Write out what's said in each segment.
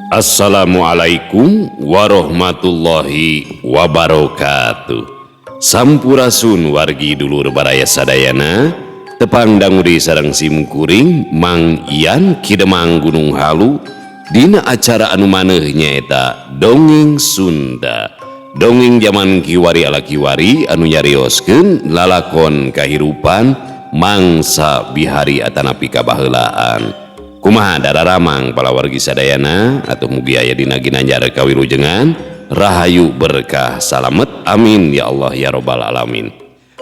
Assalamualaikum warahmatullahi wabarakatuh. Sampurasun wargi dulur baraya sadayana, tepang danguri sareng simkuring Mang Ian Kidemang Gunung Halu dina acara anu maneh nyaeta Dongeng Sunda. Dongeng zaman kiwari ala kiwari anu nyarioskeun lalakon kahirupan mangsa bihari atanapi kabaheulaan. Kumaha dararamang palawargi sadayana atuh mugi aya dina ginanjar kawilujengan rahayu berkah salamet amin ya Allah ya robbal alamin.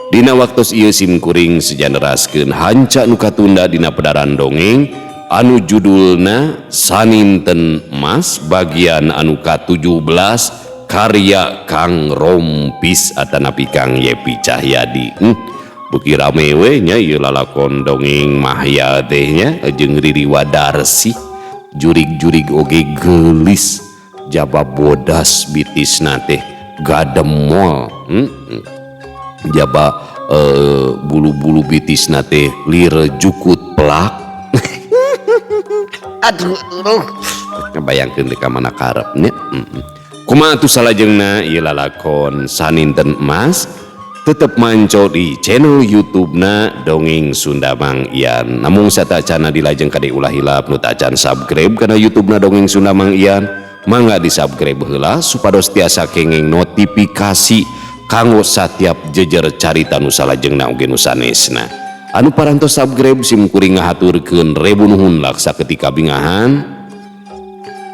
Dina waktos ieu simkuring sejanderaskeun hanca nu katunda dina pedaran dongeng anu judulna Saninten Mas bagian anu ka-17 karya Kang Rompis atanapi Kang Yepi Cahyadi. Buki rame we nya ieu lalakon dongeng mahya teh nya jeung Riri Wadarsi jurig-jurig oge geulis jaba bodas bitisna teh gademol jaba bulu-bulu bitisna teh lir jukut pelak aduh bayangkeun teh ka mana karepnya kumaha atuh salajengna ieu lalakon Saninten Mas tetep manco di channel YouTube-na Dongeng Sunda Mang Ian. Namun satacana dilajeng kade ulah hilap nu tacan subscribe kana YouTube-na Dongeng Sunda Mang Ian, mangga di subscribe heula supados tiasa kenging notifikasi kanggo satiap jejer carita nu salajengna oge nu sanesna. Anu parantos subscribe simkuring ngahaturkeun rebu nuhun laksa ketika bingahan.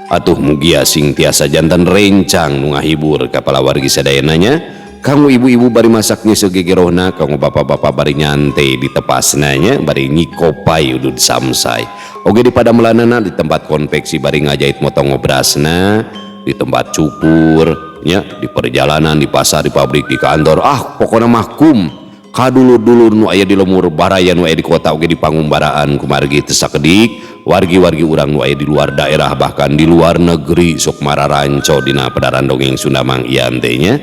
Atuh mugia sing tiasa jantan rencang nu ngahibur ka palawargi sadayana nya. Kanggo ibu-ibu bari masak nya segegerohna, kanggo bapak-bapak bari nyantai di tepasna nya, bari nyikopai udud samsai. Oge di padamelanana di tempat konveksi bari ngajait motong obrasna, di tempat cukur, nya di perjalanan, di pasar, di pabrik, di kantor. Pokona mahkum. Kadulur-dulur nu aya di lemur baraya nu aya di kota oge di pangumbaraan kumargi teu sakedik, wargi-wargi urang nu aya di luar daerah bahkan di luar negeri sok mararanco dina pedaran Dongeng Sunda Mang Ian teh nya.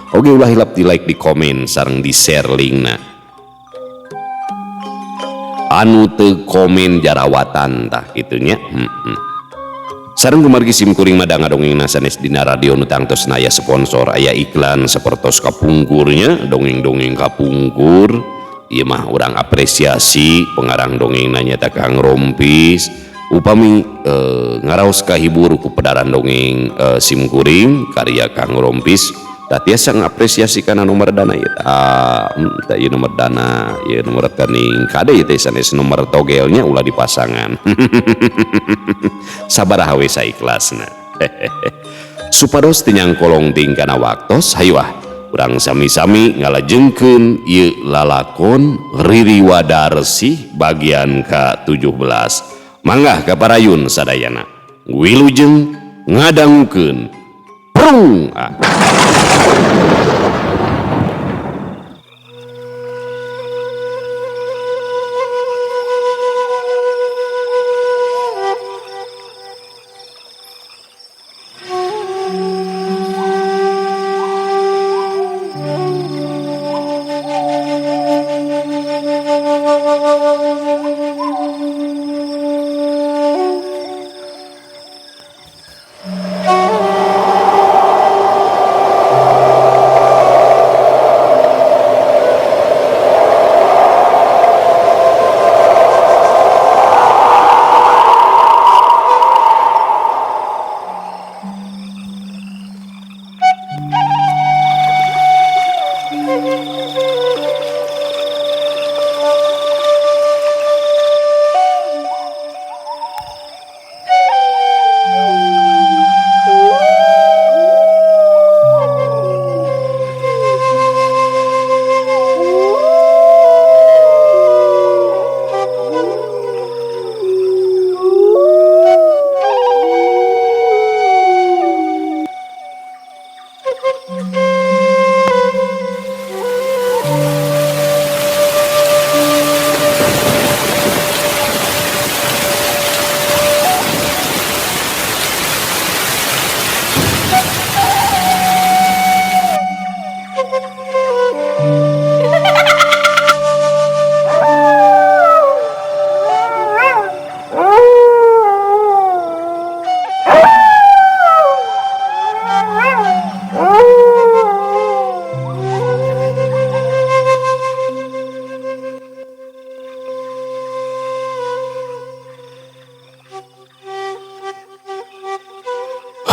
Oke ulah hilap di like, di komen, sareng di share linkna. Anu teu komen jarawatan tah gitunya. Sareng kumargi simkuring madang dongengna sanes dina radio nu tangtos aya sponsor, aya iklan sapertos kapungkurnya, dongeng-dongeng kapungkur. Ieu mah urang apresiasi pengarang dongengna nyaeta Kang Rompis. Upami ngaraos kahibur ku pedaran dongeng simkuring karya Kang Rompis. Tiasa ngapresiasi kana nomor dana ieu tah ieu nomor dana ieu nomor rekening kade ieu teh sanes nomor togelnya ulah dipasangan sabaraha we saikhlasna supados teu nyangkolong ting kana waktos hayu urang sami-sami ngalajengkeun ieu lalakon Riri Wadarsi bagian ka-17 mangga kaparayun sadayana wilujeng ngadangukeun prung.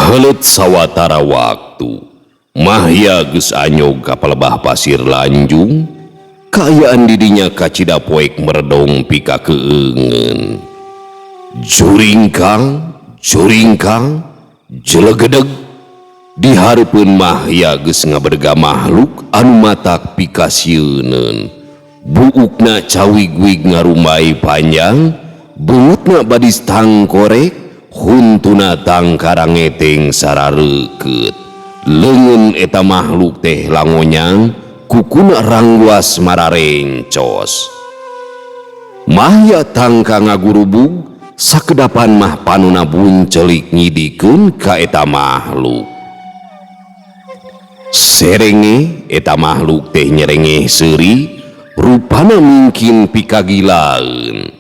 Halet sawatara waktu Mahya geus anyog ka pelebah pasir Lanjung. Kaayaan didinya kacida poek meredong pika keungeun. Juringkang jelegedeg di hareupeun Mahya geus ngaberga makhluk anu matak pika sieuneun. Buukna cawig-wig ngarumai panjang, beutna badis tangkorek, huntuna tangkarang ngeteng sarareukeut. Leungeun eta makhluk teh langonyang, kukuna rangwas mararencos. Mahya tangka ngagurubug, sakedapan mah panuna buncelik ngidikeun ka eta makhluk. Serenge eta makhluk teh nyerengeh seuri, rupana mungkin pikagilaeun.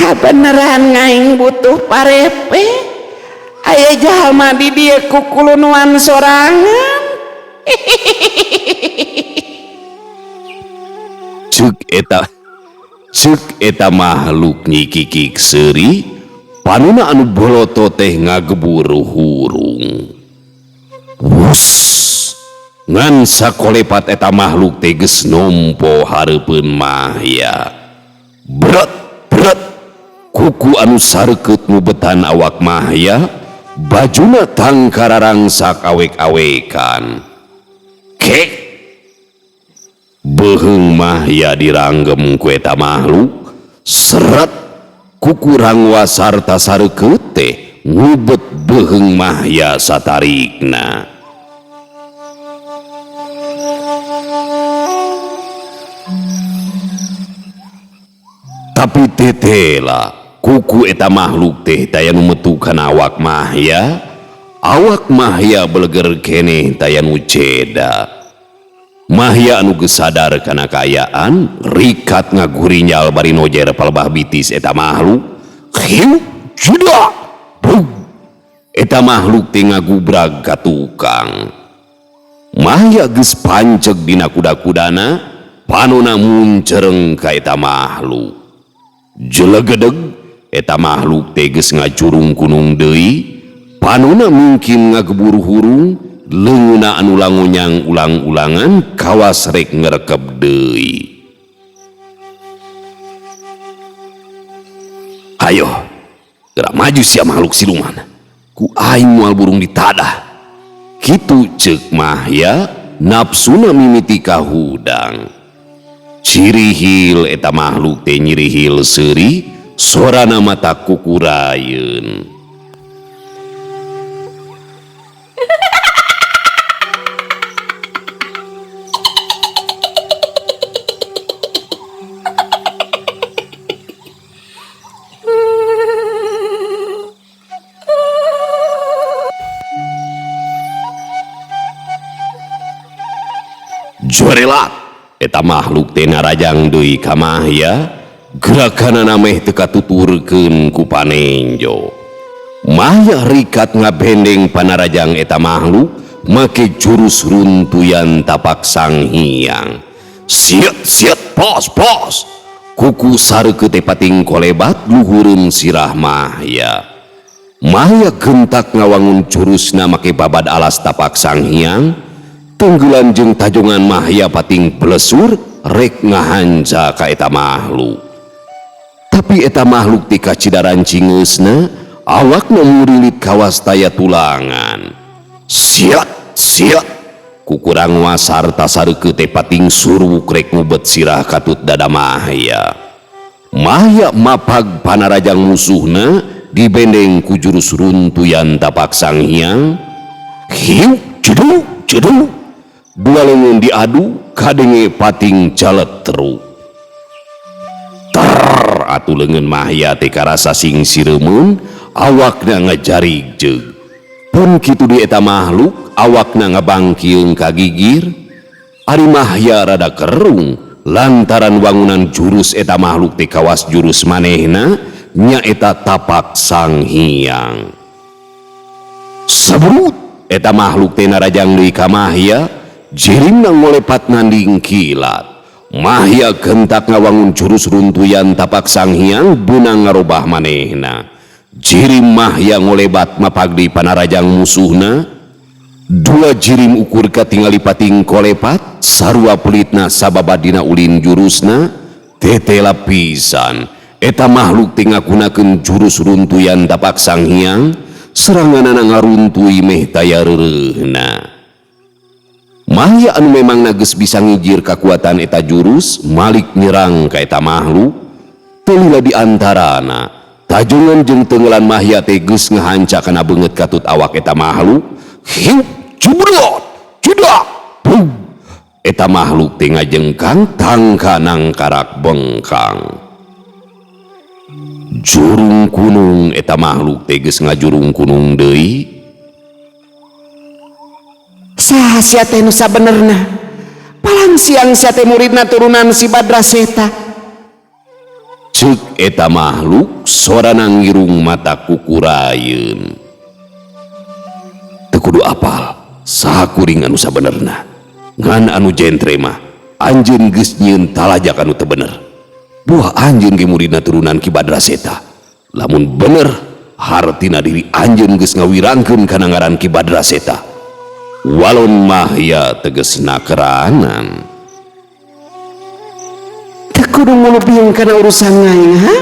Kabeneran ngaing butuh parepe, aya jalma di dieu kukulunuan sorangan. Ceuk eta makhluk nyikikik seuri, panuna anu boloto teh ngagebur hurung. Wus, ngan sakolepat eta makhluk teh geus nompo hareupeun Mahya. Bret, kuku anu sareukeut ngubetan awak Mahya, bajuna tangkararangsak awek-awekan. Kek beheung Mahya diranggem ku eta makhluk, seret kuku rangwas sarta sareukeut teh ngubet beheung Mahya satarikna. Tapi tetela kuku eta makhluk teh taya nu metu kana awak Mahya. Awak Mahya beleger keneh taya nu ceda. Mahya anu geus sadar kana kaayaan, rikat ngagurinyal bari nojer palebah bitis eta makhluk. Hiu, juda, bung. Eta makhluk teh ngagubrag ka tukang. Mahya geus panceg dina kuda-kudana, panonna muncereng ka eta makhluk. Jelegedeg eta makhluk teh geus ngacurung kunung deui, panonna mungkin ngagebur hurung, leungeunna anu langonyang ulang-ulangan kawas rek ngrekeb deui. Ayo, geura maju sia makhluk siluman, ku aing moal burung ditadah. Kitu ceuk Mahya, nafsuna mimiti ka hudang. Cirihil eta makhluk teh nyirihil seuri, sorana mata kukurayeun. Jorelat eta makhluk teh narajang deui ka Mahya, gerakanana meh teu katuturkeun ku panenjo. Mahya rikat ngabendeng panarajang eta makhluk, make jurus runtuyan tapak sang hyang. Siet, pos. Kuku sareukeut teh pating kolebat luhureun sirah Mahya. Mahya gentak ngawangun jurusna make babad alas tapak sang hyang. Tunggulan jeung tajongan Mahya pating pelesur rek ngahanca ka eta makhluk. Tapi eta makhluk ti kacidaran cingeusna, awakna murilit kawas taya tulangan. Siat, kukurang wasarta sareukeut teh pating suruk rek ngubet sirah katut dada Mahya. Mahya mapag panarajang musuhna dibendeng ku jurus runtuyan tapak sang hyang. Hiu, jeduk. Dua leungeun diadu, kadenge pating caletru. Atuh leungeun Mahya teh karasa sing siremun, awakna ngajarigjeg. Pun kitu di eta makhluk, awakna ngabangkieun ka gigir. Ari Mahya rada kerung, lantaran wangunan jurus eta makhluk teh kawas jurus manehna, nyaeta tapak Sang Hyang. Sabrut eta makhluk teh narajang deui ka Mahya, jirimna ngolepat nanding kilat. Mahya gentak ngawangun jurus runtuyan tapak Sang Hyang beunang ngarobah manehna. Jirim Mahya ngolebat mapagdi panarajang musuhna. Dua jirim ukur katingali pating kolepat, sarua pelitna sababa dina ulin jurusna, tetela pisan. Eta makhluk tingagunakeun jurus runtuyan tapak Sang Hyang, seranganana ngaruntui meh taya reureuhna. Mahya anu memang nages bisa ngijir kakuatan eta jurus, malik nyerang ka eta makhluk, teu di antarana tajongan jeung teungelan Mahya teh geus ngahanca kana beungeut katut awak eta makhluk. Hiup Jumrot, judak, boom. Eta makhluk teh ngajengkang tangka nangkarak bengkang. Jurung kunung eta makhluk teh geus ngajurung kunung deui. Saha sia teh nu sabenerna? Palang siang sia teh muridna turunan si Badraseta. Ceuk eta makhluk sorana ngirung mata kukurayeun. Teu kudu apal saha kuring anu sabenerna, ngan anu jentre mah anjeun geus nyieun talajak anu teu bener. Buah anjeun ge muridna turunan Ki Badraseta, lamun bener hartina diri anjeun geus ngawirangkeun kana ngaran Ki Badraseta. Walon Mahya tegesna keranan. Teu kudu ngulubing kana urusan ngaing, ha?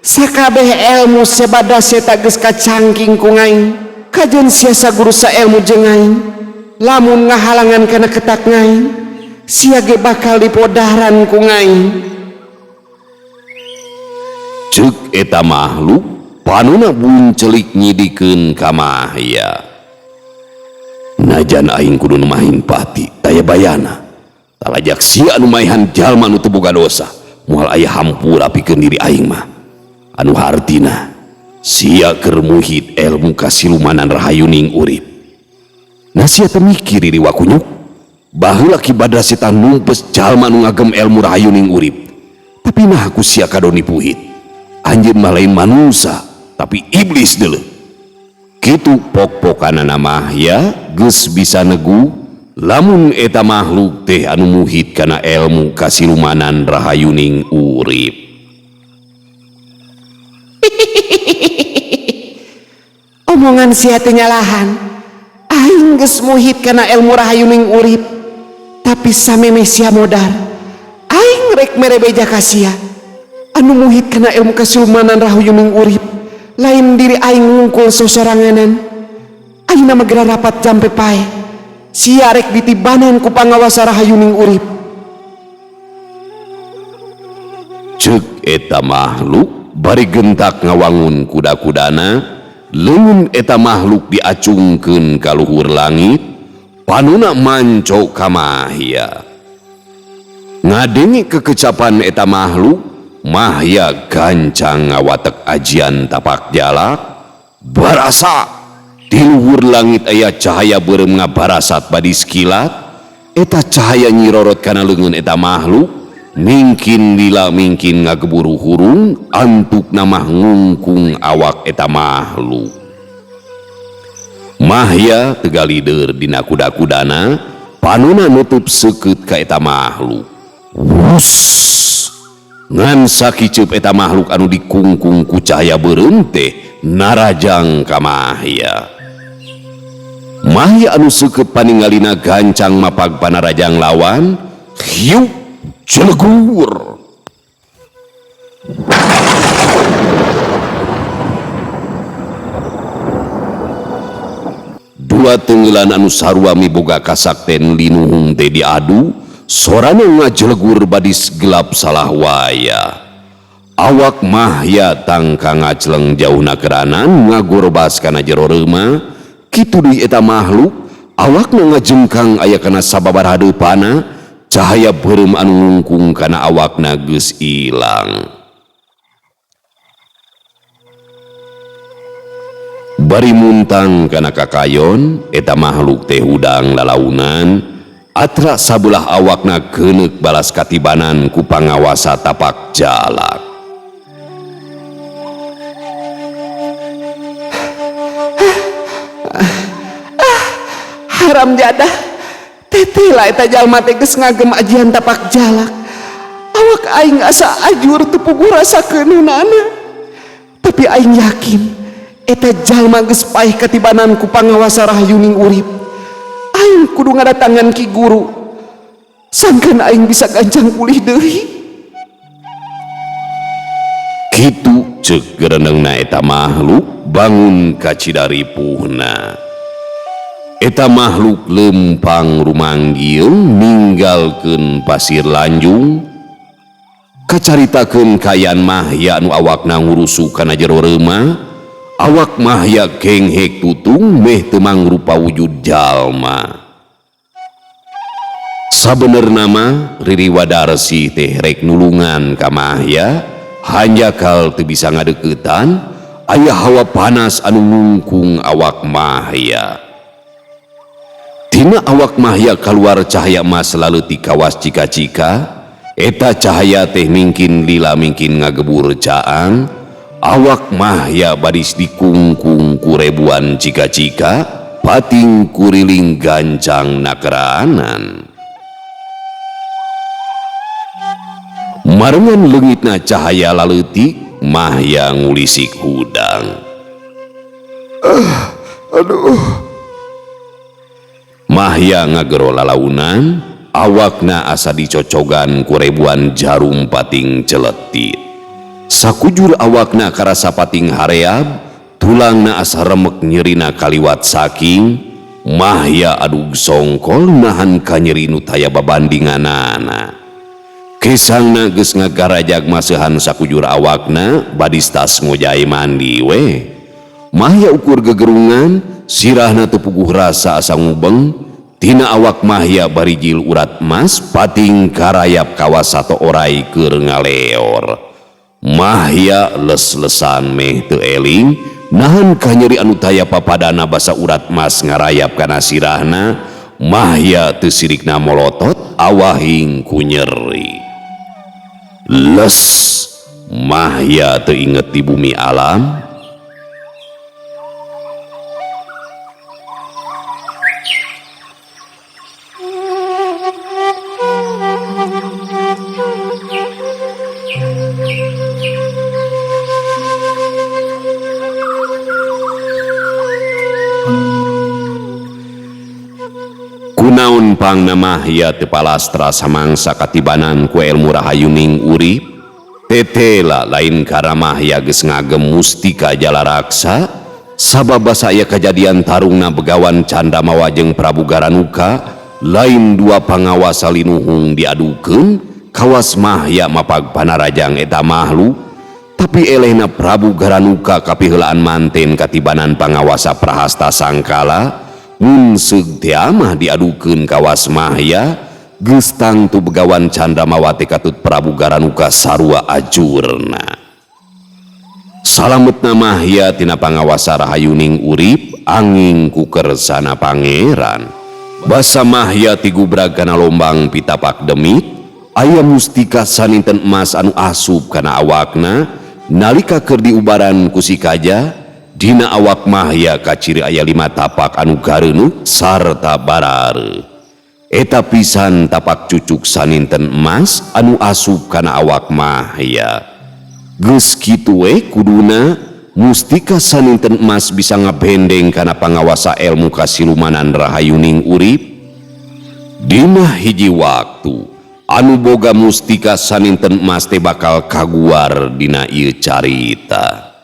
Sakabeh ilmu si Badraseta geus kacangking ku ngaing. Kajen siasa guru sa ilmu jeung aing, lamun ngahalangan kana ketak ngaing, sia ge bakal dipodaran ku ngaing. Ceuk eta makhluk panuna buncelik nyidikeun ka Mahya. Najan aing kudu numahin pati taya bayana, talajak sia anu maehan jalma anu teu boga dosa, moal aya hampura pikeun diri aing mah. Anu hartina sia keur muhit ilmu kasilumanan rahayuning urip. Nah sia teu mikir diri wakunyuk baheula Ki Badraseta numpes jalma nu ngagem ilmu rahayuning urip, tapi nah ku sia kadoni puhit. Anjeun mah lain manusia tapi iblis deuleu. Kitu pok-pokanana Mahya geus bisa negu lamun eta makhluk teh anu muhit kana ilmu kasilumanan rahayuning urip. Omongan sia teh nyalahan. Aing geus muhit kana ilmu rahayuning urip, tapi samemeh sia modar. Aing rek mere beja ka sia anu muhit kana ilmu kasilumanan rahayuning urip, lain diri aing ngungkul sosoranganan. Ayeuna mah geura rapat jampe pae. Sia rek ditibanan ku pangawasa rahayuning urip. Ceuk eta makhluk bari gentak ngawangun kuda-kudana. Leun eta makhluk diacungkeun ka luhur langit, panuna manco ka Mahya. Ngadengi kekecapan eta makhluk, Mahya gancang ngawatek ajian tapak jalak. Barasa di luhur langit aya cahaya beureum ngabarasat badi sekilat. Eta cahaya nyirorot kana leungeun eta makhluk, mingkin lila mingkin ngageburu hurung, antuk namah ngungkung awak eta makhluk. Mahya tegalideur dina kuda-kudana, panuna nutup seukeut ka eta makhluk. Wus, ngan sakiceup eta makhluk anu dikungkung ku cahaya beureum teh narajang ka Mahya. Mahya anu seukeut paningalina gancang mapag panarajang lawan, hiup jelegur. Dua tenggelan anu sarua miboga kasakten linuhung teh diadu, sorana ngajelegur badis gelap salah waya. Awak Mahya tangka ngacleng jauhna keranan ngagorbas kana jero reuma. Kitu deui eta makhluk, awakna ngajengkang aya kana sababaraha deupana. Cahaya beureum anu ngungkung kana awakna geus ilang. Bari muntang kana kakayon, eta makhluk teh hudang lalaunan, atra sabelah awakna geuneup balas katibanan ku pangawasa tapak jalak. haram jadah. Tetela eta jalma teh geus ngagem ajian tapak jalak. Awak aing asa ajur teu puguh rasa keununana. Tapi aing yakin eta jalma geus paeh katibanan ku pangawasa rahayuning urip. Aing kudu ngadatangan Ki Guru. Sangkeun aing bisa gancang pulih deui. Kitu ceuk gerenengna eta makhluk bangun ka cidaripuhna. Eta makhluk lempang rumanggil ninggalkeun pasir lanjung, kacaritakeun kayan Mahya anu awakna ngurusu kana jero reuma. Awak Mahya kenghek tutung meh teu mangrupa wujud jalma. Sabenerna mah Riri Wadarsi teh rek nulungan ka Mahya, hanjakal teu bisa ngadeuketan, aya hawa panas anu ngungkung awak Mahya. Tina awak Mahya kaluar cahaya emas laleutik kawas cika-cika. Eta cahaya teh mingkin lila mingkin ngagebur caang. Awak Mahya badis dikungkung ku rebuan cika-cika, pating kuriling gancang nakeraanan. Marengan leungitna cahaya laleutik, Mahya ngulisik hudang. Mahya ngagero lalaunan, awakna asa dicocogan ku rebuan jarum pating celetit. Sakujur awakna karasa pating hareab, tulangna asa remek nyerina kaliwat saking. Mahya adug songkol nahan ka nyeri nu taya babandinganana. Kesangna geus ngagarajag maseuhan sakujur awakna badis tas ngojai mandi we. Mahya ukur gegerungan, sirahna teu puguh rasa asa ngubeng. Tina awak Mahya barijil urat emas pating karayap kawas sato orai keur ngaleor. Mahya les-lesan meh teu eling nahan ka nyeri anu taya papadana basa urat emas ngarayap kana sirahna. Mahya teu sirikna molotot awahing ku nyeri. Les, Mahya teu inget di bumi alam. Kunaon pangna Mahya teu palastra samangsa katibanan ku elmu rahayuning urip. Tetela lain karena Mahya geus ngagem mustika jala raksa, sabab basa aya kajadian tarungna begawan Candamawa jeung Prabu Garanuka, lain dua pangawasa linuhung diadukeun kawas Mahya mapag panarajang eta makhluk. Tapi elehna Prabu Garanuka kapiheulaan manten katibanan pangawasa Prahasta Sangkala. Mun seug teh amah diadukeun kawas Mahya, geus tangtu begawan Candamawa teh katut Prabu Garanuka sarua ajurna. Salametna Mahya tina pangawasa rahayuning urip anging ku kersana pangeran. Basa Mahya ti gubrag kana lombang pitapak demit, aya mustika saninten emas anu asup kana awakna nalika keur diubaran ku si kaja. Dina awak Mahya kaciri aya 5 tapak anu gareunuk sarta barare. Eta pisan tapak cucuk saninten emas anu asup kana awak Mahya. Geus kitu we kuduna mustika saninten emas bisa ngabendeng kana pangawasa elmu kasilumanan rahayuning urip. Dina hiji waktu anu boga mustika saninten emas teh bakal kaguar dina ieu carita.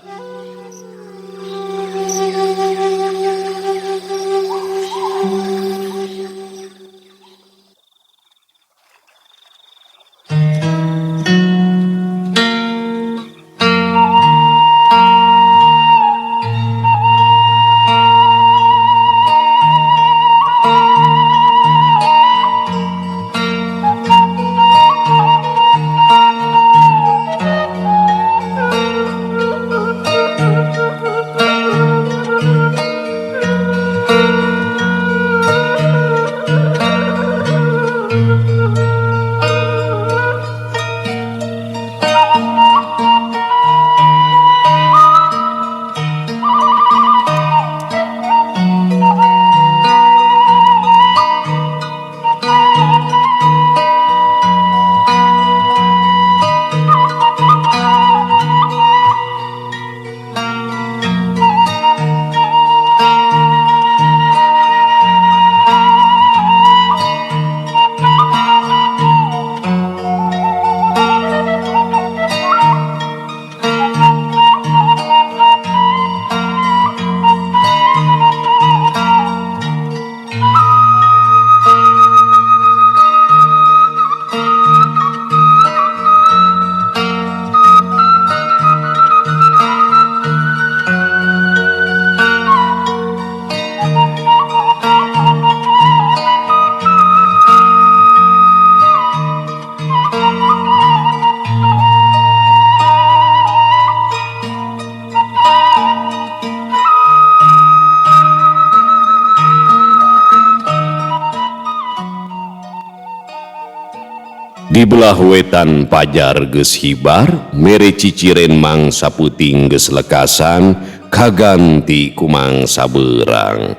Di belah wetan pajar geus hibar, mere ciciren mangsa peuting geus lekasan, kaganti ku mangsa beurang.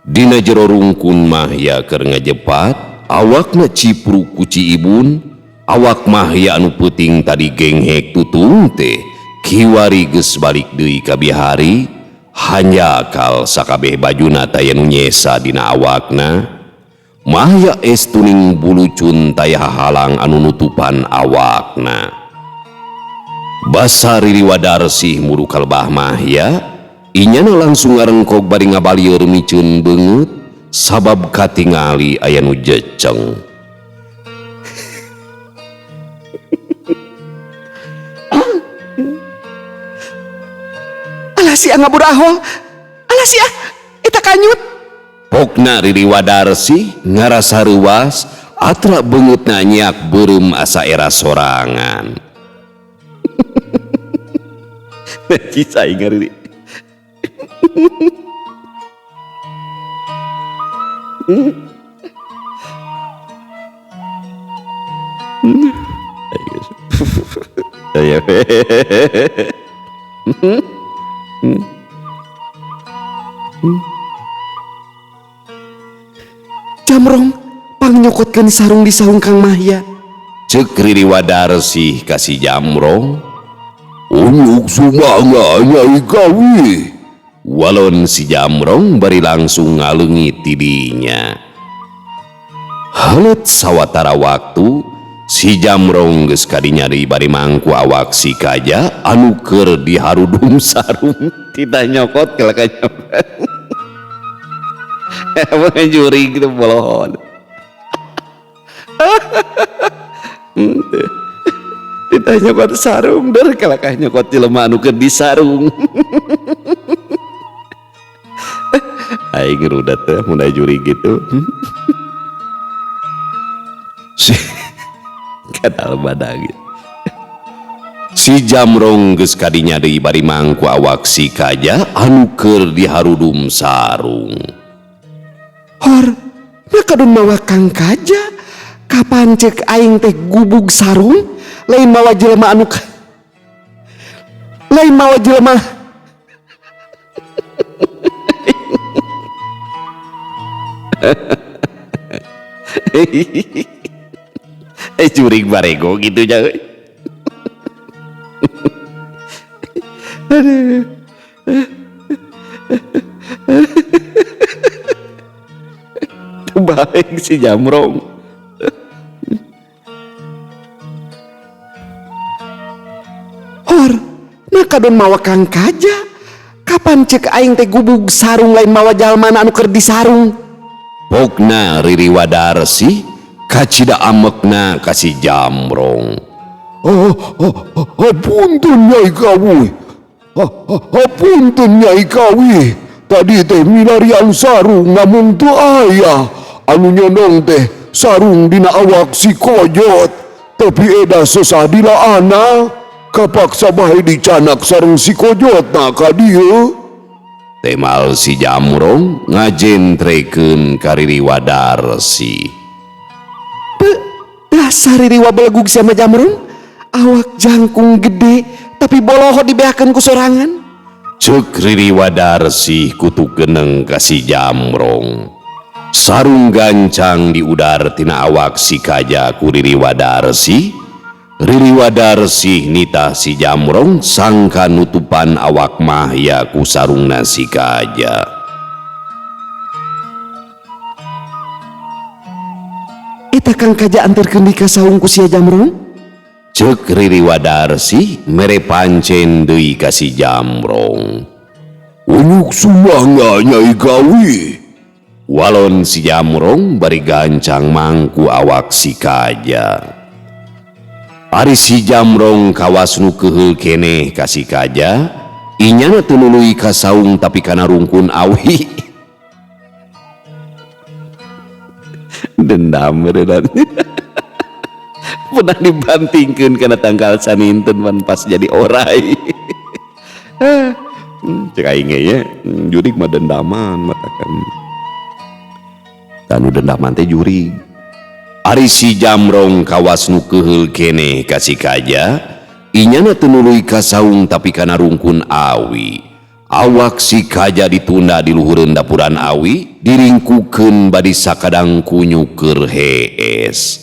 Dina jero rungkun mahya keur ngajepat, awakna cipru ku Ciibun, awak mahya anu peuting tadi genghek tutung teh, kiwari geus balik deui ka bihari, hanya kal sakabeh bajuna taya nu nyesa dina awakna. Mahya es tuning bulucun taya halang anu nutupan awakna. Basa Ririwa Darsih muru kalbah mahya, inyana langsung ngarengkog bari ngabalieur miceun beungeut, sabab katingali aya nu jeceng. Alah sia ngaburaho, alah sia eta kanyut. Pokna Ririwa Darsih ngarasa reuas, atra beungeutna nyak beureum asa era sorangan. Kisah ngari. Jamrong pangnyokotkeun sarung di saung Kang Mahya. Ceuk Ririwa Darsih kasih Jamrong, "Unyuk sumangga Nyai Gawi." Walon si Jamrong bari langsung ngaleungit tidinya. Halet sawatara waktu, si Jamrong geus kadinya deui bari mangku awak si Kaja anu keur diharudum sarung, tidak nyokot kalau nyokot. Emang juri gitu bolohon. Kita nyokot sarung der kalakah nyokot jelema anu keur disarung. Aing gerudat teh mun aya juri gitu. Kadal badag. Si Jamrong geus kadinya deui bari mangku awak si Kaja anu keur diharudum sarung. Hor, nakadun mawa Kang Kaja, kapan cek aing teh gubug sarung, lain mawa jelema anu lain mawa jelema. Curig barego gitu ya. Aduh. Baik si Jamrong. Hor, nakadun mawa Kang Kaja, kapan cek aing teh gubug sarung lain mawa jalmana anu keur disarung. Pokna Ririwa Darsih kacida amekna kasih Jamrong. Hapunten Nyai Gawi. Hapunten Nyai Gawi. Tadi teh milarian sarung namun teu aya. Anu nyondong teh sarung dina awak si Koyot. Tapi eda sesah dilaana. Kapaksa bae dicanak sarung si Koyotna ka dieu. Temal si Jamrong ngajentrekeun ka Ririwa Darsih. Dasar Ririwa belegug sama Jamrong, awak jangkung gede tapi boloho dibeakeun ku sorangan. Ceuk Ririwa Darsih kutu geneng kasih Jamrong. Sarung gancang di udar tina awak si Kaja ku Ririwa Darsih. Ririwa Darsih nitah si Jamrong sangka nutupan awak mahya ku sarungna si Kaja. Eta Kang Kaja anterkeun di ka saung ku sia Jamrong. Ceuk Ririwa Darsih mere pancen deui ka si Jamrong. Unyuk sumangga Nyai Gawi. Walon si Jamrong bari gancang mangku awak si Kaja. Ari si Jamrong kawas nu keheul keneh ka si Kaja, inyana teu nuluy ka saung tapi kana rungkun awi. Dendam beneran. Pernah dibantingkeun kana tanggal saninten man pas jadi orai. Cek aing ya, jurig mah dendaman matakan. Tanu dendaman teh jurig. Ari si Jamrong kawas nu keheul keneh ka si Kaja, inyana teu nuluy ka saung tapi kana rungkun awi. Awak si Kaja ditunda di luhureun dapuran awi, diringkukeun badi sakadang kunyu keur hees.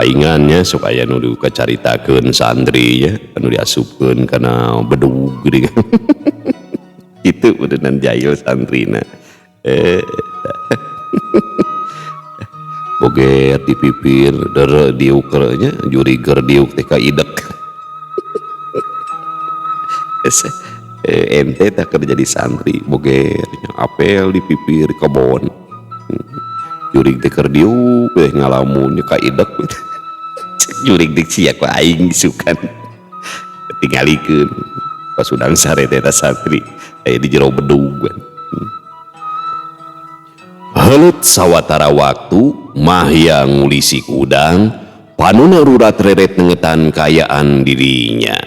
Paingannya supaya nu dicaritakeun santri ya, anu diasupkeun kana bedug geuning. Itu udenan jahil santrina. Boger di pipir der diuk nya juri ger diuk teh ka idek. Ente tak keur jadi santri boger apel di pipir kebon. Jurig teh keur diuk teh ngalamun ka idek. Jurig dik sia ku aing sukan tingalikeun pas udang sare teh santri aya di jero bedug. Heuleut sawatara waktu Mahya ngulisi udang panuna rurat reret nengetan kayaan dirinya.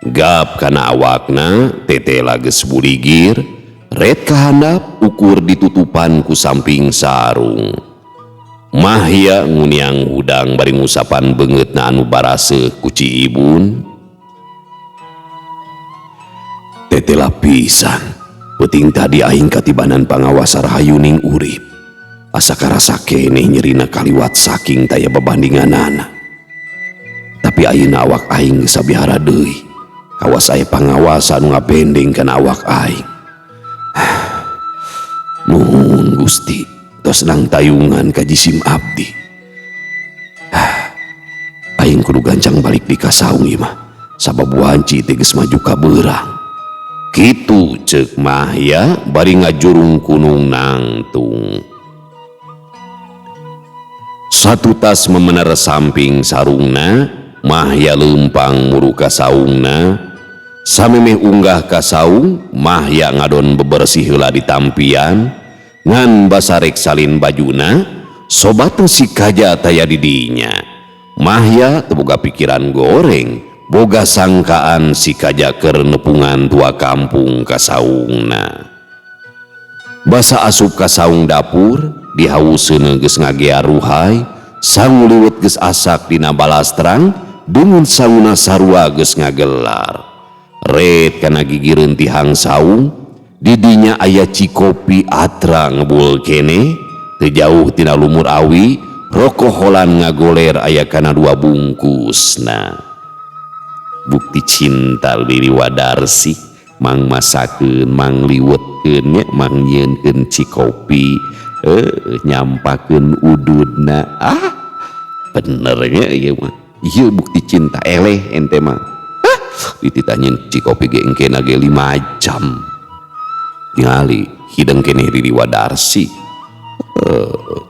Gap kana awakna tetela geus buligir ret kahandap ukur ditutupan ku samping sarung. Mahya nguniang udang bari ngusapan beungeutna anu baraseuh ku Ciibun. Tetela pisan, peuting tadi aing katibanan pangawas Rahayuning urip. Asa karasa keneh nyerina kaliwat saking taya babandinganana. Tapi ayeuna awak aing geus sabihara deui. Kawas aya pangawas anu ngapendeng kana awak aing. Nuhun Gusti. Tos nang tayungan ka jisim abdi. Aing kudu gancang balik di kasaung ieu mah. Sabab wanci teh geus maju ka beurang. Kitu ceuk Mahya bari ngajurung kunung nangtung. Satu tas memener samping sarungna, Mahya leumpang muru ka saungna. Samemeh unggah ka saung, Mahya ngadon bebersih heula di tampian. Ngan basarek salin bajuna, sobatna si Kaja taya didinya. Mahya teu boga pikiran goreng, boga sangkaan si Kaja keur nepungan tua kampung ka saungna. Basa asup ka saung dapur, dihauseun geus ngagea ruhai, sang liwet geus asak dina balastrang, dungun saungna sarua geus ngagelar. Ret kana gigireun tihang saung, didinya aya cikopi atra ngebul kene, teu jauh tina lumur awi, rokok holan ngagoler aya kana 2 bungkusna. Bukti cinta Lili Wadarsi, mang masakeun, mang liwetkeun nya, mang nyieunkeun cikopi, nyampakeun ududna. Bener nya ieu mah. Ieu bukti cinta eleh ente mah. Dititanyin cikopi ge engkena ge 5 jam. Tingali hideng keneh Lili Wadarsi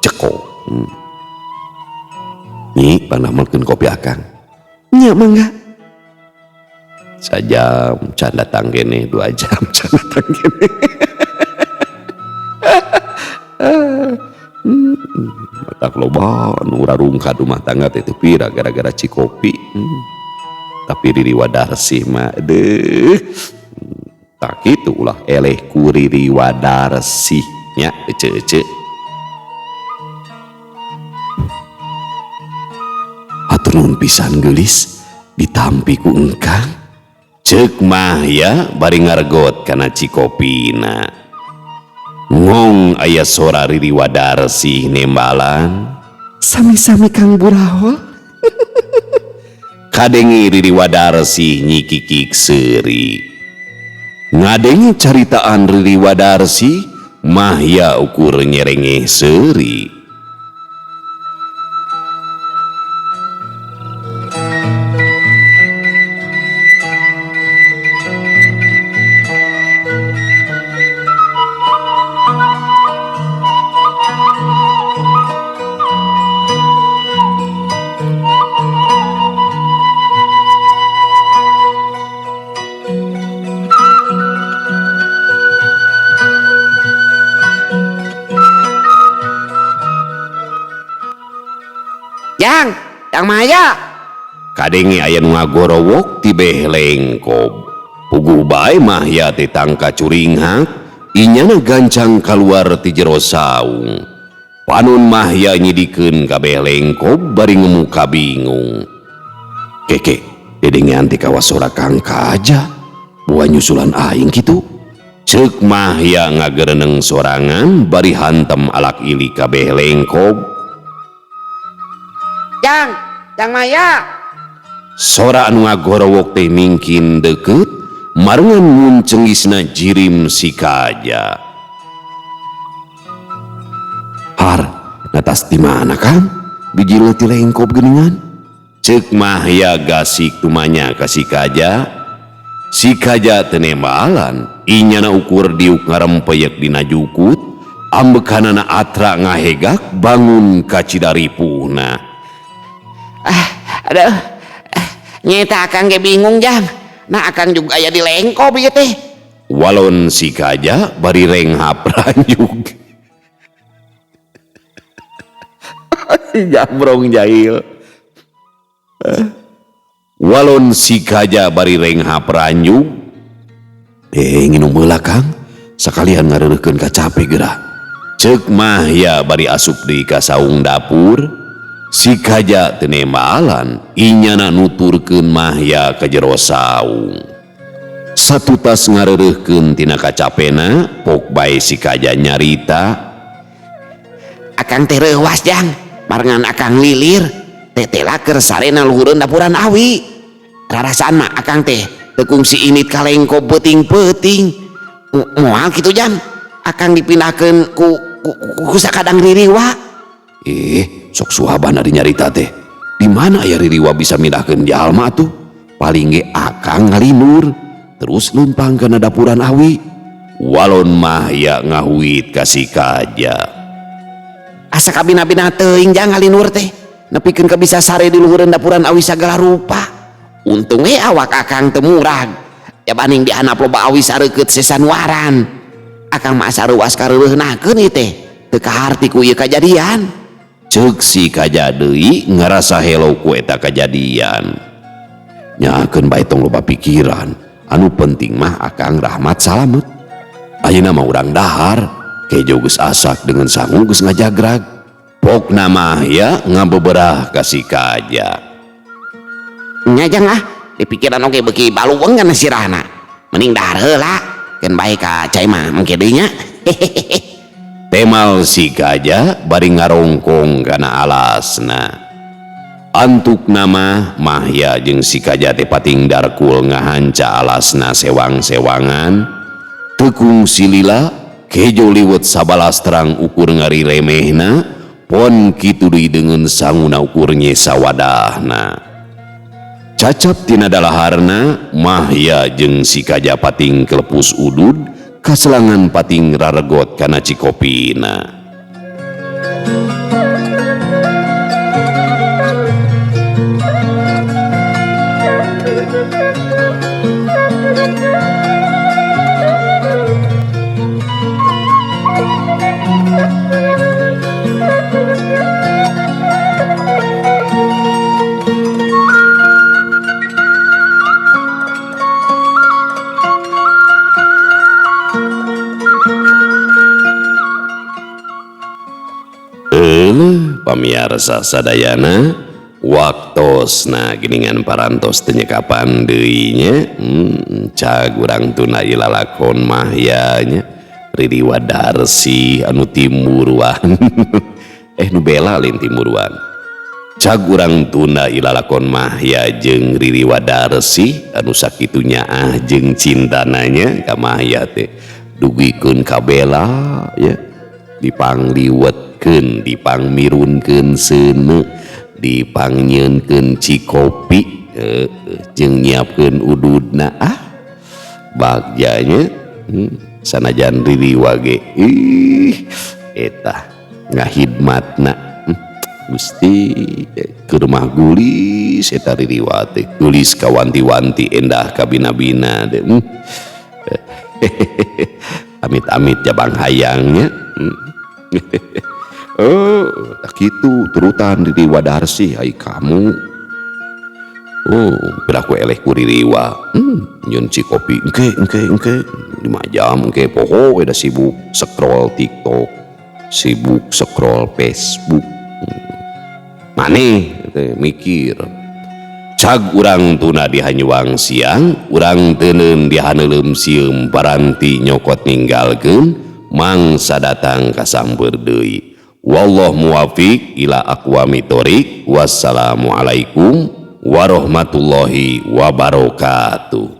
ceko. Nyi pandamelkeun kopi akang. Nya mangga. Sajam can datang keneh 2 jam can datang keneh. Matak loba nu rarungkad rumah tangga teh pira gara-gara cikopi. Tapi Lili Wadarsi mah deuh tak kitu ulah eleh ku Lili Wadarsi nya ece-ece. Hatur nuhun pisan geulis ditampi ku engkang. Ceuk Mahya bari ngargot kana cikopina. Ngong aya sora Lili Wadarsi nembalan. Sami-sami Kang Burahol. Kadengi Lili Wadarsi nyikikik seuri. Ngadengi caritaan Lili Wadarsi, Mahya ukur nyerengeh seuri. Jang Maya. Kadenge aya nu ngagorowok ti Behlengkob. Puguh bae Mahya teh tangka curinghak, inyana gancang keluar ti jero saung. Panun Mahya nyidikeun ka Behlengkob bari ngemuka bingung. Keke, dedengean teh kawas sora Kang Kaja, buah nyusulan aing kitu. Ceuk Mahya ngagereneng sorangan bari hantem alak ili ka Behlengkob. Jang Maya. Sora anu ngagorowok teh mingkin deket, marengan muncengisna jirim si Kaja. Har, natas di mana Kang? Bijil ti Lengkob geuningan. Ceuk Mahya gasik tumanya ka si Kaja. Si Kaja teu nembalan, inyana ukur diuk ngarempeyek dina jukut, ambekanana atra ngahegak bangun ka cidaripuhna. Aduh, nyeta akang ge bingung Jang. Nah akang juga aya di Lengkob ieu teh. Walon si Kaja bari renghap ranjug. Si Jambrong jahil. Walon si Kaja bari renghap ranjug. Nginum heula Kang, sakalian ngareureukeun ka cape geura. Ceuk Mahya bari asup deui ka saung dapur. Si Kaja teu nembalan, inyana nuturkeun Mahya ka jero saung. Satu tas ngareureuhkeun tina kacapena, pok bae si Kaja nyarita. Akang teh reuwas Jang, marengan akang lilir. Tetela keur sarena luhureun dapuran awi. Rarasaan mah akang teh teu kungsi init ka Lengkob peuting-peuting. Moal kitu Jang, akang dipindahkeun ku sakadang ririwa. Sok suaban ari nyarita teh. Di mana ya ririwa bisa mindahkeun jalma tuh? Paling ge akang ngalinur, terus lumpang kana dapuran awi. Walon Mahya ngahuit ka si Kaja. Asa kabina-bina teuing Jang ngalinur teh. Nepikeun ka bisa sare di luhureun dapuran awi sagala rupa. Untung awak akang teu murag. Ya baning dihanap loba awi sareukeut sesanuaran. Akang mah sareuwas kareureunahkeun ieu teh. Teu kaharti ku ieu kajadian. Ceuk si Kaja deui ngarasa helo ku eta kajadian. Nyakeun bae tong loba pikiran, anu penting mah akang rahmat salamet. Ayeuna mah urang dahar, kejo geus asak dengan sangu geus ngajagrag. Pokna Mahya ngabeberah ka si Kaja. Nya Jang di pikiran oge beuki baluweung kana sirahna. Mending dahar heula, keun bae ka cai mah mangke deui nya. Temal si Kaja bari ngarongkong kana alasna. Antuk nama Mahya jeung si Kaja teh pating darkul ngahanca alasna sewang-sewangan. Tekung silila kejo liwet sabalas terang ukur ngari remehna, pon kitu deui dengan sanguna ukur nya sawadahna. Cacap tina dalaharna Mahya jeung si Kaja pating kelepus udud, kaselangan pating raregot kana cikopina. Pamiarsa sadayana, waktosna geningan parantos teu nyekapan deui nya. Cag urang tuna ilalakon Mahya nya Ririwa Darsi anu timuruan. Nu bela lain timuruan. Cag urang tuna ilalakon Mahya jeung Ririwa Darsi anu sakitunya jeung cintananya ka Mahya teh dugikeun ka bela ya, dipangliwetkeun, dipangmirunkeun seuneu, dipangnyeunkeun cikopi, jeung nyiapkeun ududna. Bagjanya sanajan Ririwa ge eta ngahidmatna Gusti ke rumah gulis eta Ririwa teh, gulis ka wanti-wanti endah ka bina-bina teh. Amit-amit jabang hayangnya. Tak gitu turutan di Wadarsi ai kamu. Beraku eleh kuririwa. Nyun si kopi engke 5 jam engke poho udah sibuk scroll TikTok, sibuk scroll Facebook. Maneh mikir cag urang tuna di Hanyuang siang, urang teuneun di Haneuleuum sieum paranti nyokot ninggalkeun mangsa datang ka sambeur deui. Wallahu muwafiq ila aqwamit thoriq. Wassalamualaikum warahmatullahi wabarakatuh.